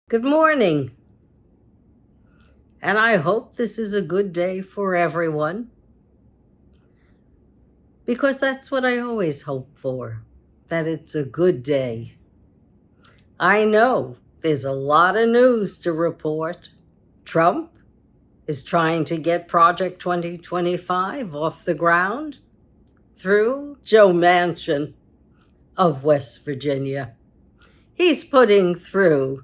Good morning, and I hope this is a good day for everyone, because that's what I always hope for, that it's a good day. I know there's a lot of news to report. Trump is trying to get Project 2025 off the ground through Joe Manchin of West Virginia. He's putting through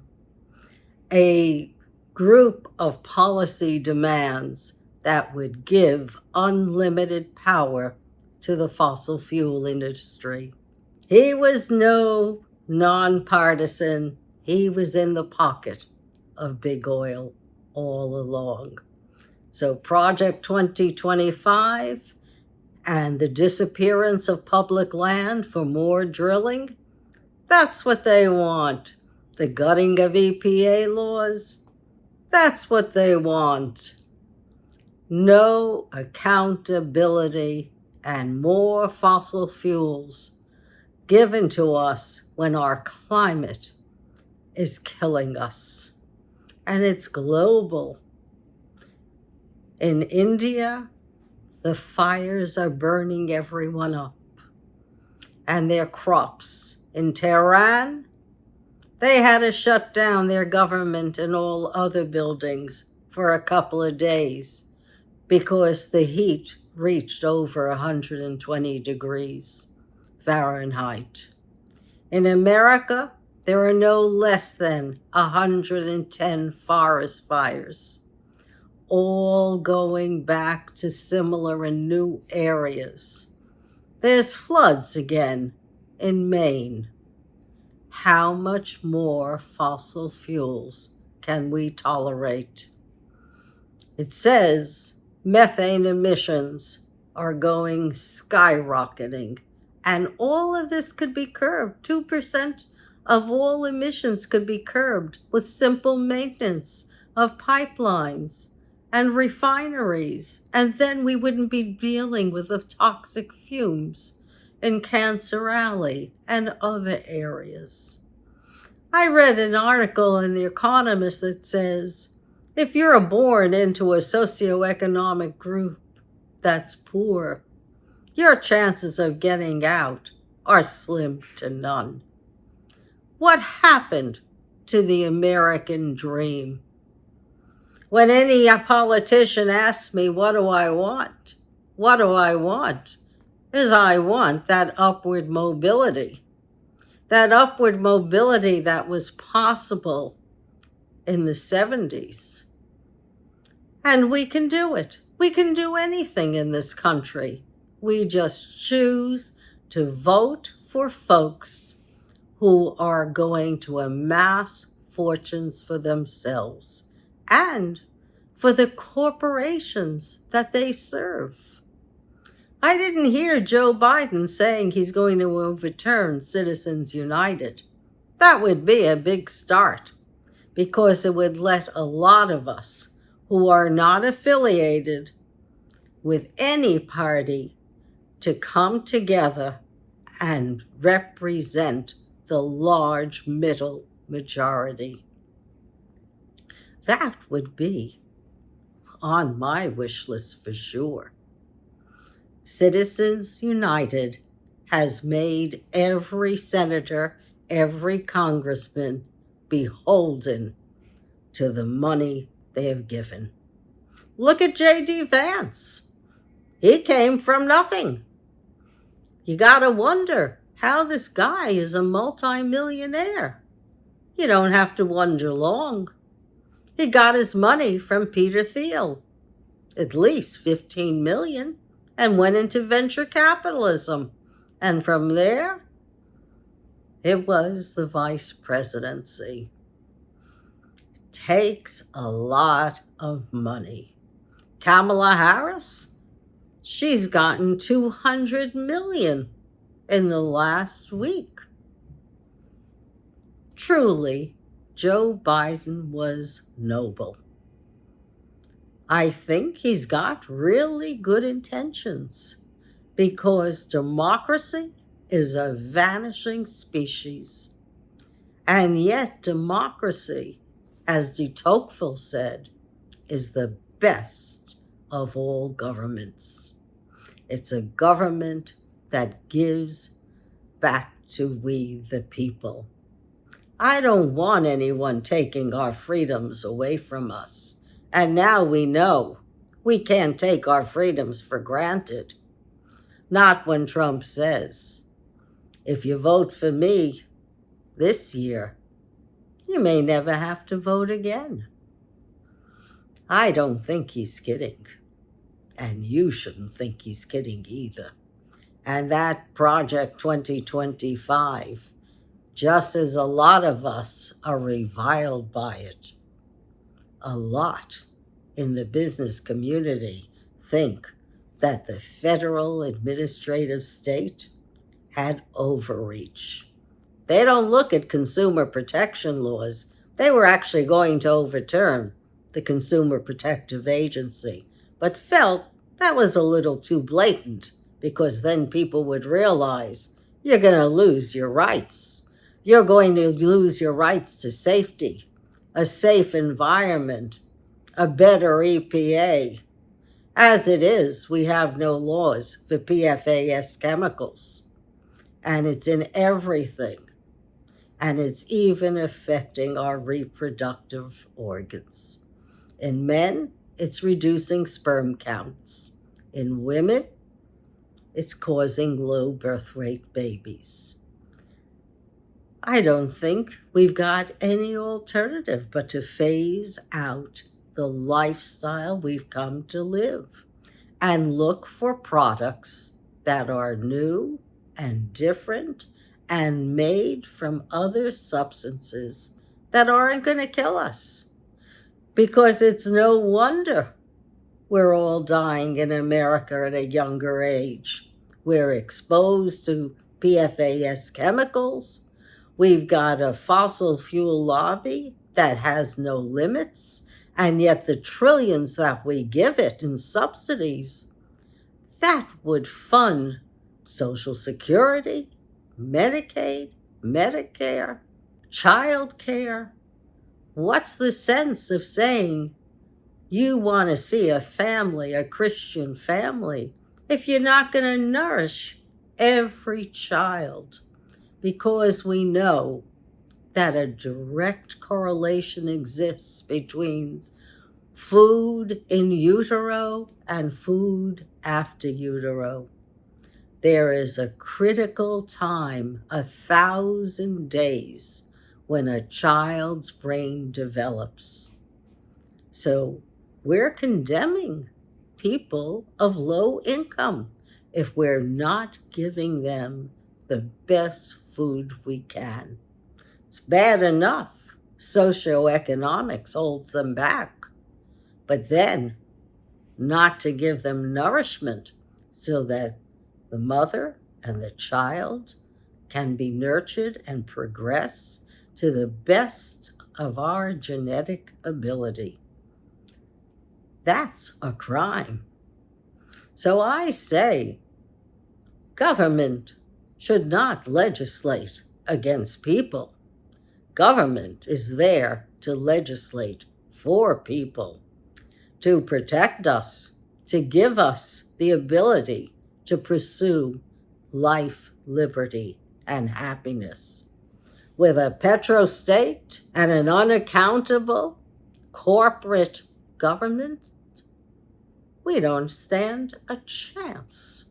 a group of policy demands that would give unlimited power to the fossil fuel industry. He was no nonpartisan. He was in the pocket of big oil all along. So Project 2025 and the disappearance of public land for more drilling, that's what they want. The gutting of EPA laws, that's what they want. No accountability and more fossil fuels given to us when our climate is killing us. And it's global. In India, the fires are burning everyone up and their crops. In Tehran, they had to shut down their government and all other buildings for a couple of days because the heat reached over 120 degrees Fahrenheit. In America, there are no less than 110 forest fires, all going back to similar and new areas. There's floods again in Maine. How much more fossil fuels can we tolerate? It says methane emissions are going skyrocketing, and all of this could be curbed. 2% of all emissions could be curbed with simple maintenance of pipelines and refineries, and then we wouldn't be dealing with the toxic fumes in Cancer Alley and other areas. I read an article in The Economist that says, if you're born into a socioeconomic group that's poor, your chances of getting out are slim to none. What happened to the American dream? When any politician asks me, what do I want? What do I want? Is I want that upward mobility. That upward mobility that was possible in the 70s. And we can do it. We can do anything in this country. We just choose to vote for folks who are going to amass fortunes for themselves and for the corporations that they serve. I didn't hear Joe Biden saying he's going to overturn Citizens United. That would be a big start, because it would let a lot of us who are not affiliated with any party to come together and represent the large middle majority. That would be on my wish list for sure. Citizens United has made every senator, every congressman beholden to the money they have given. Look at J.D. Vance. He came from nothing. You gotta wonder how this guy is a multimillionaire. You don't have to wonder long. He got his money from Peter Thiel, at least $15 million, and went into venture capitalism. And from there, it was the vice presidency. It takes a lot of money. Kamala Harris, she's gotten $200 million in the last week. Truly, Joe Biden was noble. I think he's got really good intentions, because democracy is a vanishing species. And yet democracy as de Tocqueville said, is the best of all governments. It's a government that gives back to we the people. I don't want anyone taking our freedoms away from us. And now we know we can't take our freedoms for granted. Not when Trump says, if you vote for me this year, you may never have to vote again. I don't think he's kidding. And you shouldn't think he's kidding either. And that Project 2025, just as a lot of us are reviled by it, a lot in the business community think that the federal administrative state had overreach. They don't look at consumer protection laws. They were actually going to overturn the Consumer Protective Agency, but felt that was a little too blatant because then people would realize you're going to lose your rights. You're going to lose your rights to safety, a safe environment, a better EPA. As it is, we have no laws for PFAS chemicals, and it's in everything, and it's even affecting our reproductive organs. In men, it's reducing sperm counts. In women, it's causing low birth rate babies. I don't think we've got any alternative but to phase out the lifestyle we've come to live and look for products that are new and different and made from other substances that aren't going to kill us. Because it's no wonder we're all dying in America at a younger age. We're exposed to PFAS chemicals. We've got a fossil fuel lobby that has no limits, and yet the trillions that we give it in subsidies, that would fund Social Security, Medicaid, Medicare, child care. What's the sense of saying you want to see a family, a Christian family, if you're not going to nourish every child? Because we know that a direct correlation exists between food in utero and food after utero. There is a critical time, 1,000 days, when a child's brain develops. So we're condemning people of low income if we're not giving them the best food we can. It's bad enough socioeconomics holds them back, but then not to give them nourishment so that the mother and the child can be nurtured and progress to the best of our genetic ability. That's a crime. So I say, government should not legislate against people. Government is there to legislate for people, to protect us, to give us the ability to pursue life, liberty, and happiness. With a petrostate and an unaccountable corporate government, we don't stand a chance,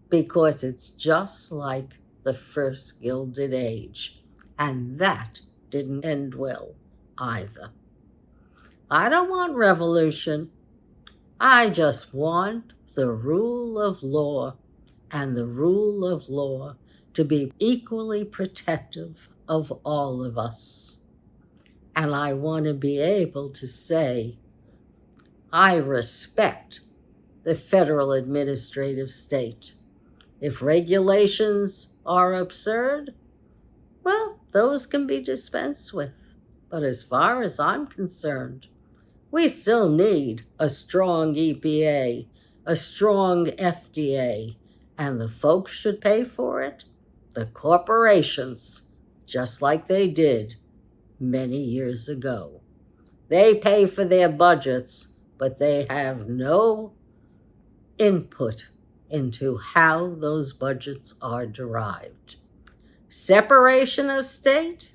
because it's just like the first Gilded Age, and that didn't end well either. I don't want revolution. I just want the rule of law, and the rule of law to be equally protective of all of us. And I want to be able to say, I respect the federal administrative state. If regulations are absurd, well, those can be dispensed with. But as far as I'm concerned, we still need a strong EPA, a strong FDA, and the folks should pay for it, the corporations, just like they did many years ago. They pay for their budgets, but they have no input into how those budgets are derived. Separation of state,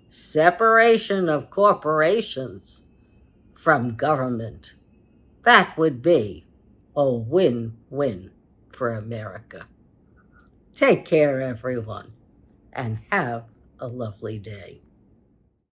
separation of corporations from government. That would be a win-win for America. Take care, everyone, and have a lovely day.